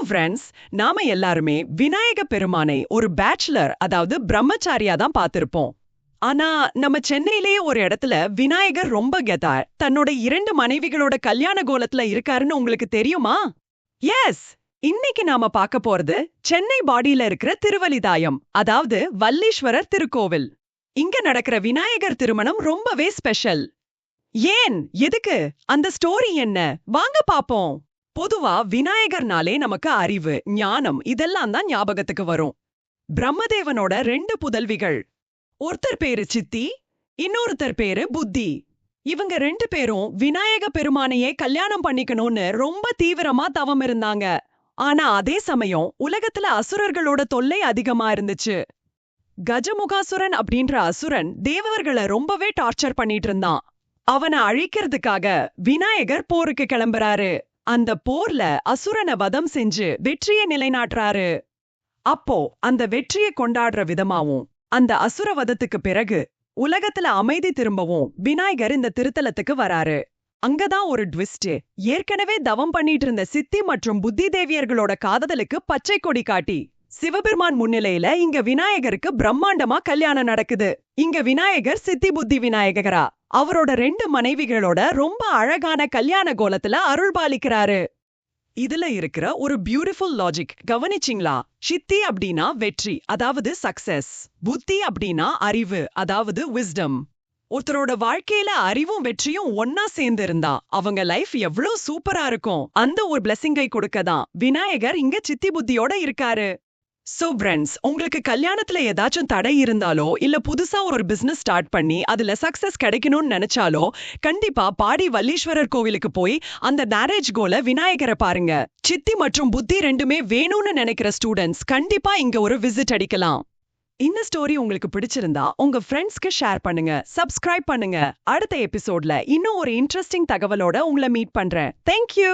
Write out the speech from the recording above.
Friends, நாம எல்லாருமே விநாயக பெருமானை ஒரு பேச்சுலர், அதாவது பிரம்மச்சாரியா தான் பார்த்திருப்போம். ஆனா நம்ம சென்னையிலேயே ஒரு இடத்துல விநாயகர் ரொம்ப கெத்தா தன்னோட 2 மனைவிகளோட கல்யாண கோலத்துல இருக்காருன்னு உங்களுக்கு தெரியுமா? எஸ், இன்னைக்கு நாம பார்க்க போறது சென்னை பாடியில இருக்கிற திருவலிதாயம், அதாவது வல்லீஸ்வரர் திருக்கோவில். இங்க நடக்கிற விநாயகர் திருமணம் ரொம்பவே ஸ்பெஷல். ஏன், எதுக்கு, அந்த ஸ்டோரி என்ன, வாங்க பாப்போம். பொதுவா விநாயகர்னாலே நமக்கு அறிவு, ஞானம் இதெல்லாம் தான் ஞாபகத்துக்கு வரும். பிரம்மதேவனோட 2 புதல்விகள், ஒருத்தர் பேரு சித்தி, இன்னொருத்தர் பேரு புத்தி. இவங்க 2 பேரும் விநாயக பெருமானையே கல்யாணம் பண்ணிக்கணும்னு ரொம்ப தீவிரமா தவம் இருந்தாங்க. ஆனா அதே சமயம் உலகத்துல அசுரர்களோட தொல்லை அதிகமா இருந்துச்சு. கஜமுகாசுரன் அப்படின்ற அசுரன் தேவர்களை ரொம்பவே டார்ச்சர் பண்ணிட்டு இருந்தான். அவனை அழிக்கிறதுக்காக விநாயகர் போருக்கு கிளம்புறாரு. அந்த போர்ல அசுரனை வதம் செஞ்சு வெற்றியை நிலைநாட்டுறாரு. அப்போ அந்த வெற்றியை கொண்டாடுற விதமாவும், அந்த அசுர வதத்துக்கு பிறகு உலகத்துல அமைதி திரும்பவும் விநாயகர் இந்த திருத்தலத்துக்கு வராரு. அங்கதான் ஒரு ட்விஸ்ட். ஏற்கனவே தவம் பண்ணிட்டு இருந்த சித்தி மற்றும் புத்தி தேவியர்களோட காதலுக்கு பச்சை கொடி காட்டி சிவபெருமான் முன்னிலையில இங்க விநாயகருக்கு பிரம்மாண்டமா கல்யாணம் நடக்குது. இங்க விநாயகர் சித்தி புத்தி விநாயகரா அவரோட 2 மனைவிகளோட ரொம்ப அழகான கல்யாண கோலத்துல அருள்பாலிக்கிறாரு. இதுல இருக்கிற ஒரு பியூட்டிஃபுல் லாஜிக் கவனிச்சிங்களா? சித்தி அப்படின்னா வெற்றி, அதாவது சக்சஸ். புத்தி அப்படின்னா அறிவு, அதாவது விஸ்டம். ஒருத்தரோட வாழ்க்கையில அறிவும் வெற்றியும் ஒன்னா சேர்ந்து இருந்தா அவங்க லைஃப் எவ்வளவு சூப்பரா இருக்கும். அந்த ஒரு பிளெஸிங்கை கொடுக்கதான் விநாயகர் இங்க சித்தி புத்தியோட இருக்காரு. சோ ஃப்ரெண்ட்ஸ், உங்களுக்கு கல்யாணத்துல ஏதாச்சும் தடை இருந்தாலோ இல்ல புதுசா ஒரு பிசினஸ் ஸ்டார்ட் பண்ணி அதுல சக்சஸ் கிடைக்கணும்னு நினைச்சாலோ கண்டிப்பா பாடி வல்லீஸ்வரர் கோவிலுக்கு போய் அந்த மேரேஜ் கோல விநாயகரை பாருங்க. சித்தி மற்றும் புத்தி 2மே வேணும்னு நினைக்கிற ஸ்டூடெண்ட்ஸ் கண்டிப்பா இங்க ஒரு விசிட் அடிக்கலாம். இந்த ஸ்டோரி உங்களுக்கு பிடிச்சிருந்தா உங்க ஃப்ரெண்ட்ஸ்க்கு ஷேர் பண்ணுங்க, சப்ஸ்கிரைப் பண்ணுங்க. அடுத்த எபிசோட்ல இன்னும் ஒரு இன்ட்ரெஸ்டிங் தகவலோட உங்களை மீட் பண்றேன். தேங்க்யூ.